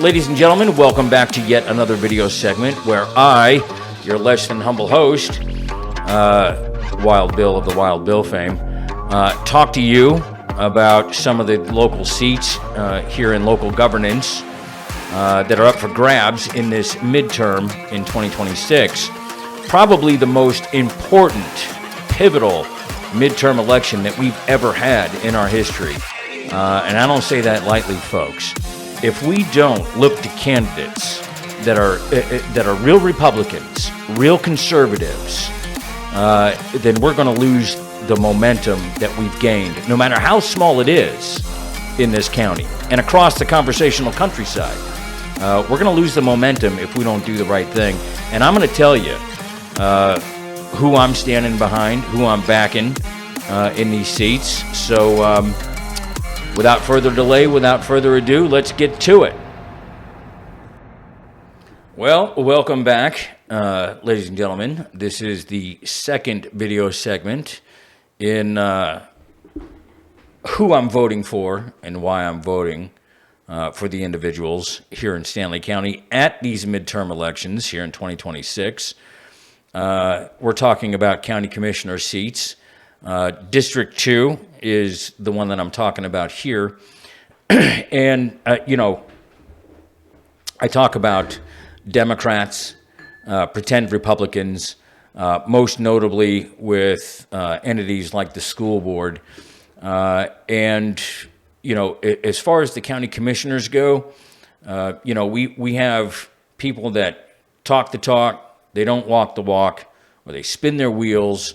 Ladies and gentlemen, welcome back to yet another video segment where I, your less than humble host, Wild Bill of the Wild Bill fame, talk to you about some of the local seats here in local governance that are up for grabs in this midterm in 2026. Probably the most important, pivotal midterm election that we've ever had in our history. And I don't say that lightly, folks. If we don't look to candidates that are real Republicans, real conservatives, then we're going to lose the momentum that we've gained, no matter how small it is in this county and across the conversational countryside. We're going to lose the momentum if we don't do the right thing. And I'm going to tell you who I'm standing behind, who I'm backing in these seats. So without further delay, without further ado, let's get to it. Well, welcome back, ladies and gentlemen. This is the second video segment in who I'm voting for and why I'm voting for the individuals here in Stanley County at these midterm elections here in 2026. We're talking about county commissioner seats. District 2 is the one that I'm talking about here. And, I talk about Democrats, pretend Republicans, most notably with entities like the school board. And, as far as the county commissioners go, we have people that talk the talk, they don't walk the walk, or they spin their wheels.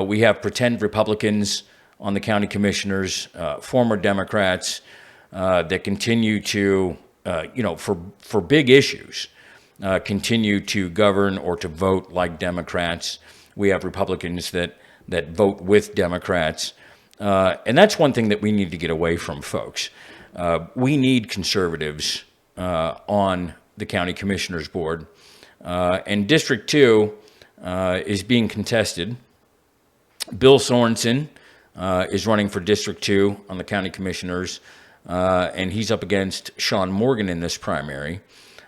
We have pretend Republicans on the county commissioners, former Democrats that continue to, for big issues, continue to govern or to vote like Democrats. We have Republicans that vote with Democrats. And that's one thing that we need to get away from, folks. We need conservatives on the county commissioners board. And District 2 is being contested. Bill Sorenson is running for District 2 on the county commissioners, and he's up against Sean Morgan in this primary.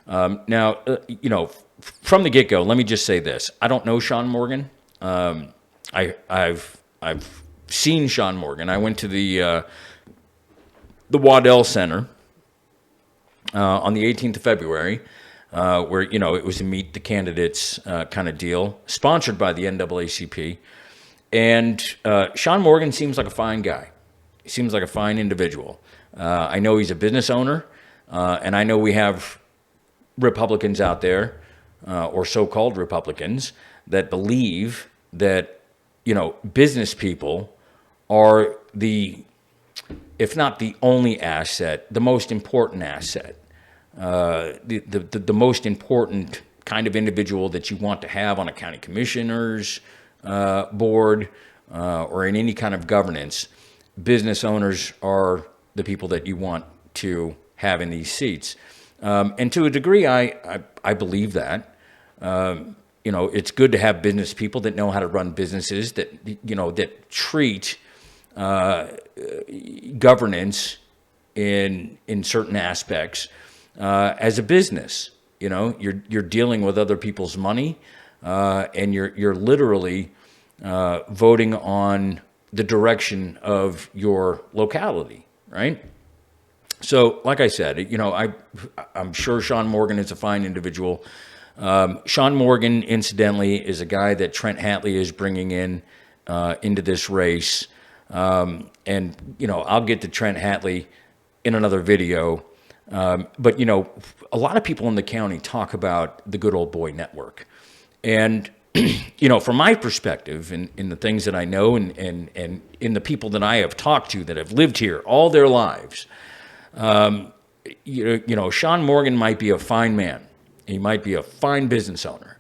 Now, from the get-go, let me just say this. I don't know Sean Morgan. I've seen Sean Morgan. I went to the Waddell Center on the 18th of February, where, it was a meet the candidates kind of deal, sponsored by the NAACP. And Sean Morgan seems like a fine guy. He seems like a fine individual. I know he's a business owner, and I know we have Republicans out there, or so-called Republicans, that believe that, business people are if not the only asset, the most important asset, the most important kind of individual that you want to have on a county commissioner's board or in any kind of governance. Business owners are the people that you want to have in these seats. And to a degree, I believe that. It's good to have business people that know how to run businesses, that treat governance in certain aspects as a business. You're dealing with other people's money, and you're literally voting on the direction of your locality, right? So, like I said, I'm sure Sean Morgan is a fine individual. Sean Morgan, incidentally, is a guy that Trent Hatley is bringing into this race. And I'll get to Trent Hatley in another video. But a lot of people in the county talk about the good old boy network. And, from my perspective, in the things that I know and in the people that I have talked to that have lived here all their lives, Sean Morgan might be a fine man. He might be a fine business owner.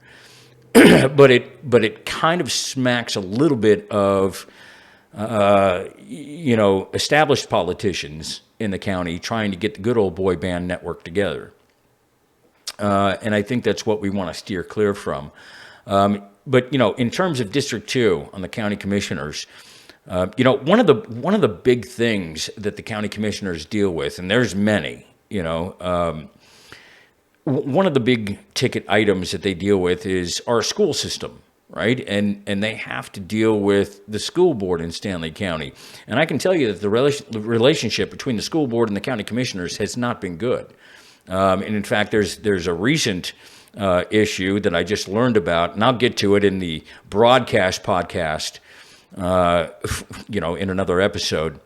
but it kind of smacks a little bit of, established politicians in the county trying to get the good old boy band network together. And I think that's what we want to steer clear from. But in terms of District 2 on the county commissioners, one of the big things that the county commissioners deal with, and there's many, One of the big ticket items that they deal with is our school system, right? And they have to deal with the school board in Stanley County. And I can tell you that the relationship between the school board and the county commissioners has not been good. And in fact, there's a recent issue that I just learned about, and I'll get to it in the broadcast podcast, in another episode,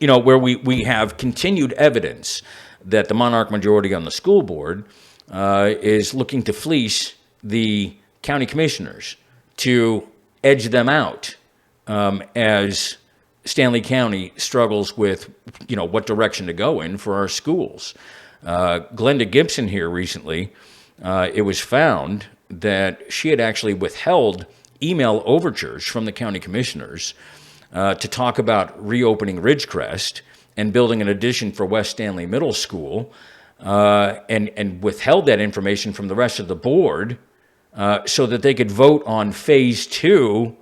where we have continued evidence that the monarch majority on the school board is looking to fleece the county commissioners to edge them out as Stanley County struggles with, what direction to go in for our schools. Glenda Gibson here recently, it was found that she had actually withheld email overtures from the county commissioners to talk about reopening Ridgecrest and building an addition for West Stanley Middle School, and withheld that information from the rest of the board so that they could vote on phase 2,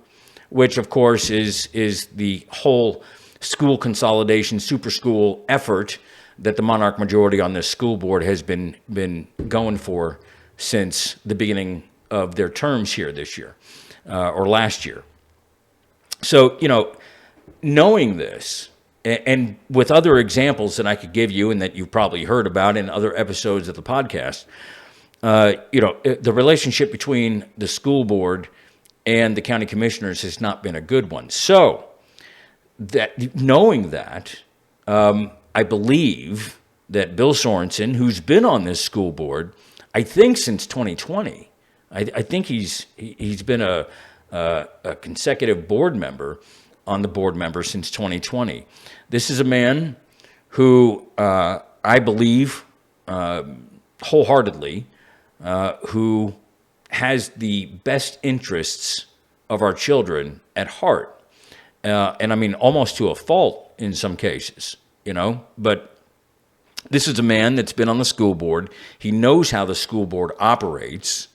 which of course is the whole school consolidation super school effort that the monarch majority on this school board has been going for since the beginning of their terms here this year or last year. So, knowing this, and with other examples that I could give you and that you've probably heard about in other episodes of the podcast, the relationship between the school board and the county commissioners has not been a good one. So, knowing that, I believe that Bill Sorenson, who's been on this school board, I think since 2020, I think he's been a consecutive board member on the board member since 2020. This is a man who I believe wholeheartedly, who has the best interests of our children at heart. And I mean, almost to a fault in some cases, but this is a man that's been on the school board. He knows how the school board operates.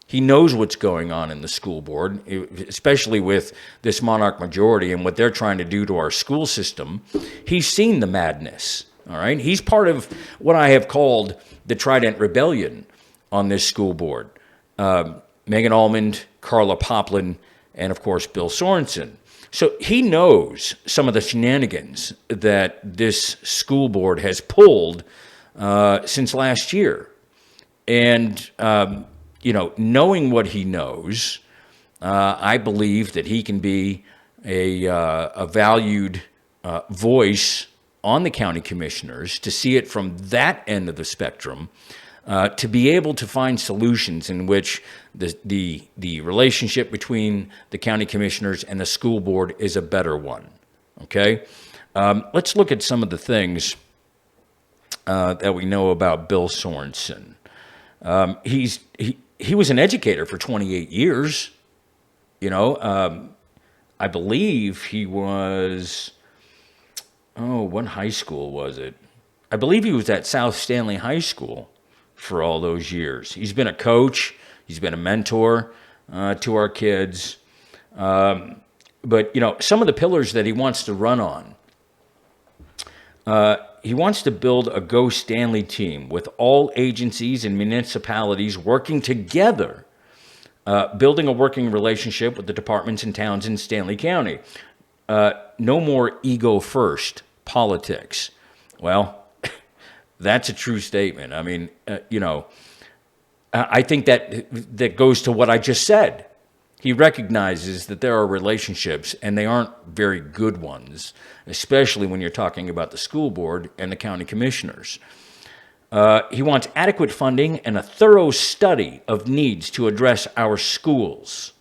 He knows what's going on in the school board, especially with this monarch majority and what they're trying to do to our school system. He's seen the madness, all right? He's part of what I have called the Trident Rebellion on this school board. Megan Almond, Carla Poplin, and of course, Bill Sorenson. So he knows some of the shenanigans that this school board has pulled since last year. And, knowing what he knows, I believe that he can be a valued voice on the county commissioners to see it from that end of the spectrum, to be able to find solutions in which the relationship between the county commissioners and the school board is a better one. Okay, let's look at some of the things that we know about Bill Sorenson. He was an educator for 28 years. I believe he was. Oh, what high school was it? I believe he was at South Stanley High School for all those years. He's been a coach. He's been a mentor to our kids. But, some of the pillars that he wants to run on, he wants to build a Go Stanley team with all agencies and municipalities working together, building a working relationship with the departments and towns in Stanley County. No more ego-first politics. Well, that's a true statement. I mean, I think that goes to what I just said. He recognizes that there are relationships, and they aren't very good ones, especially when you're talking about the school board and the county commissioners. He wants adequate funding and a thorough study of needs to address our schools.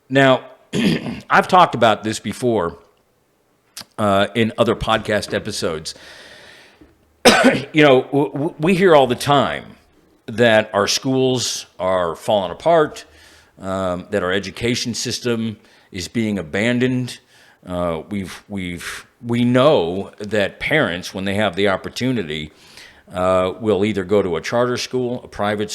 Now, I've talked about this before in other podcast episodes. We hear all the time that our schools are falling apart, that our education system is being abandoned. We know that parents, when they have the opportunity, will either go to a charter school, a private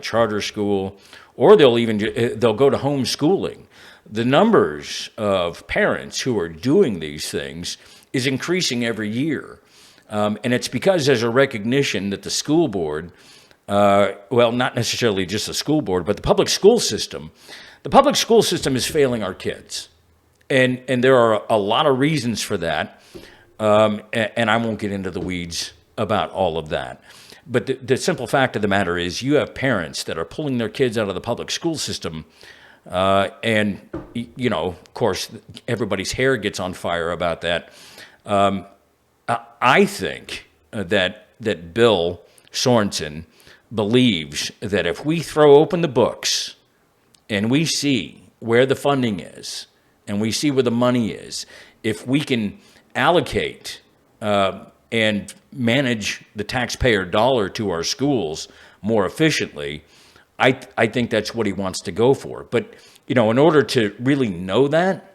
charter school, or they'll go to homeschooling. The numbers of parents who are doing these things is increasing every year. And it's because there's a recognition that the school board, well, not necessarily just the school board, but the public school system is failing our kids. And there are a lot of reasons for that. And I won't get into the weeds about all of that. But the simple fact of the matter is you have parents that are pulling their kids out of the public school system. And, of course, everybody's hair gets on fire about that. I think that Bill Sorenson believes that if we throw open the books and we see where the funding is and we see where the money is, if we can allocate and manage the taxpayer dollar to our schools more efficiently, I think that's what he wants to go for. But, in order to really know that,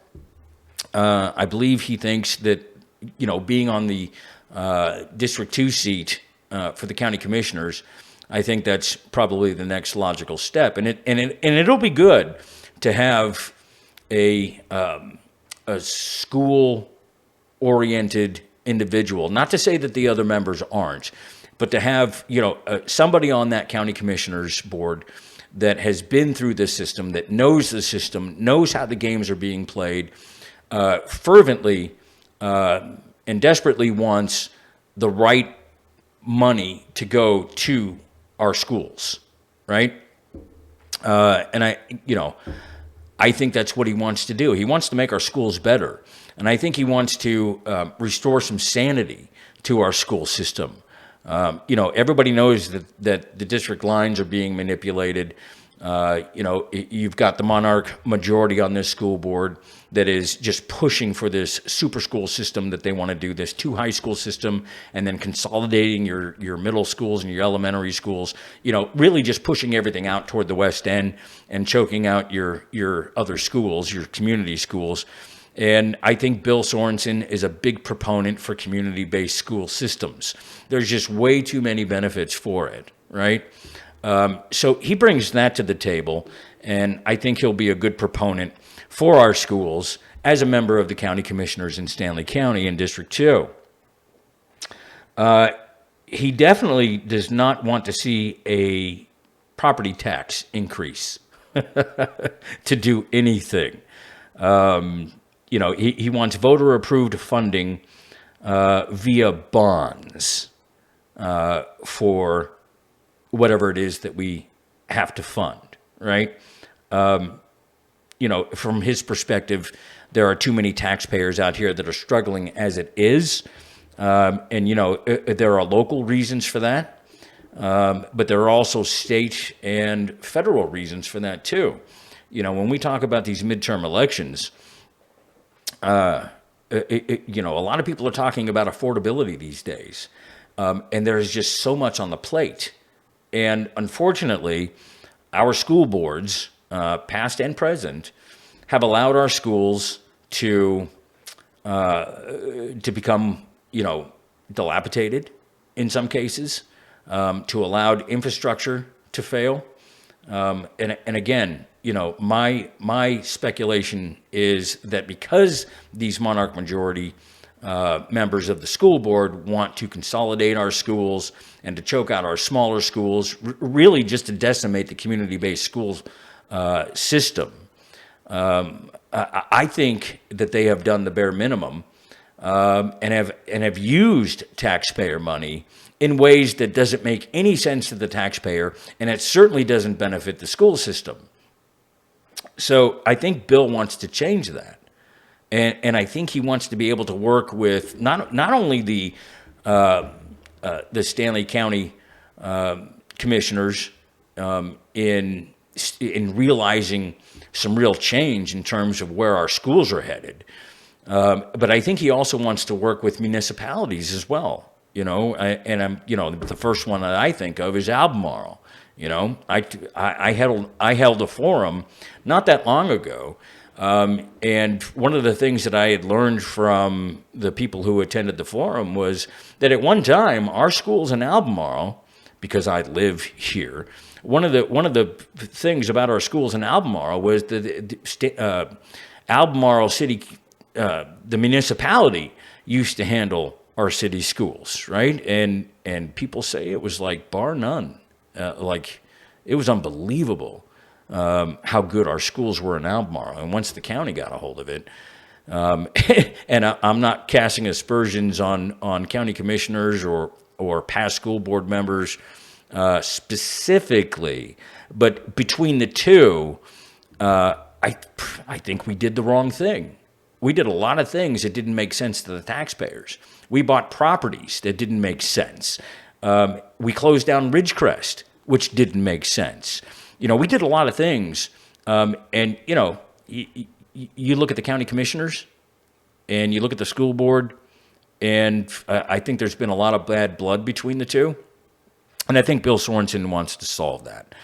I believe he thinks that, being on the District 2 seat for the county commissioners, I think that's probably the next logical step. And it'll be good to have a school-oriented individual. Not to say that the other members aren't, but to have somebody on that county commissioners board that has been through this system, that knows the system, knows how the games are being played, fervently and desperately wants the right money to go to our schools, right? And I think that's what he wants to do. He wants to make our schools better. And I think he wants to restore some sanity to our school system. Everybody knows that the district lines are being manipulated. You've got the monarch majority on this school board that is just pushing for this super school system that they want to do, this 2 high school system, and then consolidating your middle schools and your elementary schools, really just pushing everything out toward the West End and choking out your other schools, your community schools. And I think Bill Sorenson is a big proponent for community-based school systems. There's just way too many benefits for it, right? So he brings that to the table, and I think he'll be a good proponent for our schools as a member of the county commissioners in Stanley County in District 2. He definitely does not want to see a property tax increase to do anything. He wants voter-approved funding via bonds for whatever it is that we have to fund, right? From his perspective, there are too many taxpayers out here that are struggling as it is. There are local reasons for that, but there are also state and federal reasons for that too. When we talk about these midterm elections, a lot of people are talking about affordability these days, and there's just so much on the plate. And unfortunately, our school boards, past and present, have allowed our schools to become, dilapidated in some cases, to allow infrastructure to fail. And again, my speculation is that because these monarch majority members of the school board want to consolidate our schools and to choke out our smaller schools, really just to decimate the community-based schools system, I think that they have done the bare minimum and have used taxpayer money in ways that doesn't make any sense to the taxpayer, and it certainly doesn't benefit the school system. So I think Bill wants to change that. And I think he wants to be able to work with not only the Stanley County commissioners in realizing some real change in terms of where our schools are headed, but I think he also wants to work with municipalities as well. The first one that I think of is Albemarle. I held a forum not that long ago. And one of the things that I had learned from the people who attended the forum was that at one time, our schools in Albemarle, because I live here, one of the things about our schools in Albemarle was that Albemarle City, the municipality, used to handle our city schools, right? And people say it was like bar none. Like it was unbelievable how good our schools were in Albemarle. And once the county got a hold of it, and I'm not casting aspersions on county commissioners or past school board members specifically, but between the two, I think we did the wrong thing. We did a lot of things that didn't make sense to the taxpayers. We bought properties that didn't make sense. We closed down Ridgecrest, which didn't make sense. We did a lot of things. And, you look at the county commissioners and you look at the school board, and I think there's been a lot of bad blood between the two. And I think Bill Sorenson wants to solve that.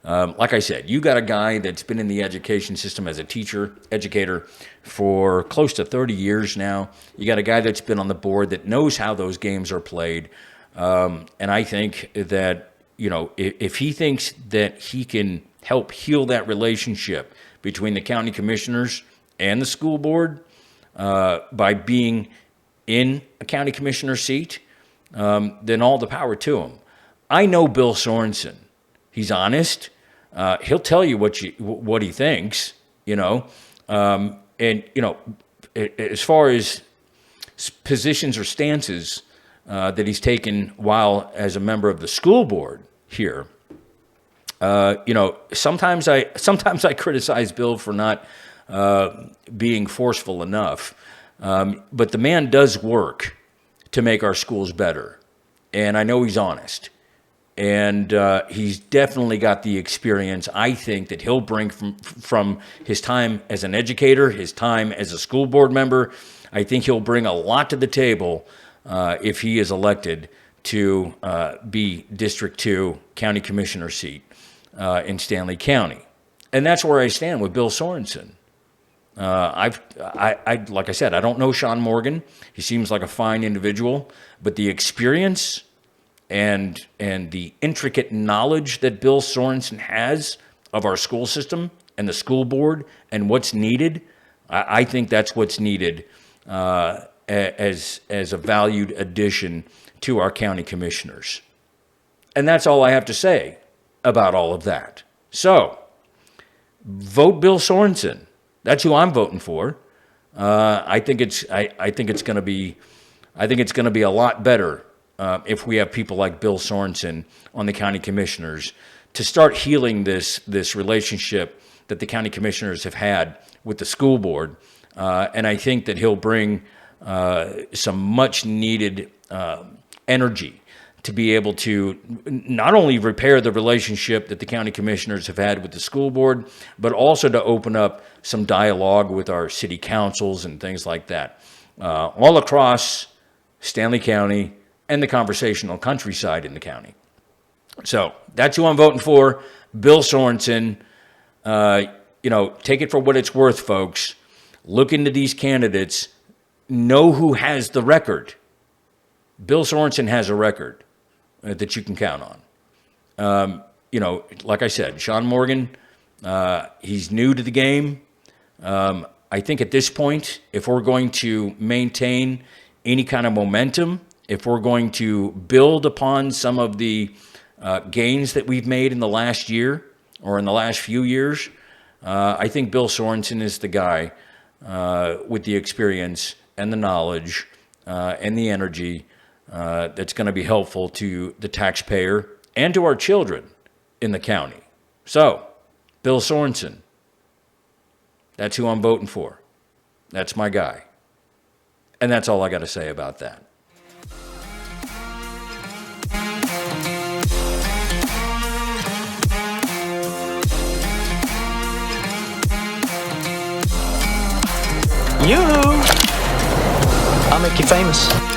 Like I said, you got a guy that's been in the education system as a educator for close to 30 years now. You got a guy that's been on the board that knows how those games are played. And I think that, if he thinks that he can help heal that relationship between the county commissioners and the school board by being in a county commissioner seat, then all the power to him. I know Bill Sorenson. He's honest. He'll tell you what he thinks, and as far as positions or stances that he's taken while as a member of the school board here, sometimes I criticize Bill for not being forceful enough, but the man does work to make our schools better, and I know he's honest. And he's definitely got the experience, I think, that he'll bring from his time as an educator, his time as a school board member. I think he'll bring a lot to the table if he is elected to be District 2 County Commissioner seat in Stanley County. And that's where I stand with Bill Sorenson. Like I said, I don't know Sean Morgan. He seems like a fine individual, but the experience and the intricate knowledge that Bill Sorenson has of our school system and the school board and what's needed, I think that's what's needed as a valued addition to our county commissioners. And that's all I have to say about all of that. So, vote Bill Sorenson. That's who I'm voting for. I think it's going to be a lot better if we have people like Bill Sorenson on the county commissioners to start healing this relationship that the county commissioners have had with the school board. And I think that he'll bring some much needed energy to be able to not only repair the relationship that the county commissioners have had with the school board, but also to open up some dialogue with our city councils and things like that, all across Stanley County and the conversational countryside in the county. So that's who I'm voting for, Bill Sorenson. Take it for what it's worth, folks. Look into these candidates. Know who has the record. Bill Sorenson has a record that you can count on. Like I said, Sean Morgan, he's new to the game. I think at this point, if we're going to maintain any kind of momentum, if we're going to build upon some of the gains that we've made in the last year or in the last few years, I think Bill Sorenson is the guy with the experience and the knowledge and the energy that's going to be helpful to the taxpayer and to our children in the county. So, Bill Sorenson, that's who I'm voting for. That's my guy. And that's all I got to say about that. Yoo-hoo! I'll make you famous.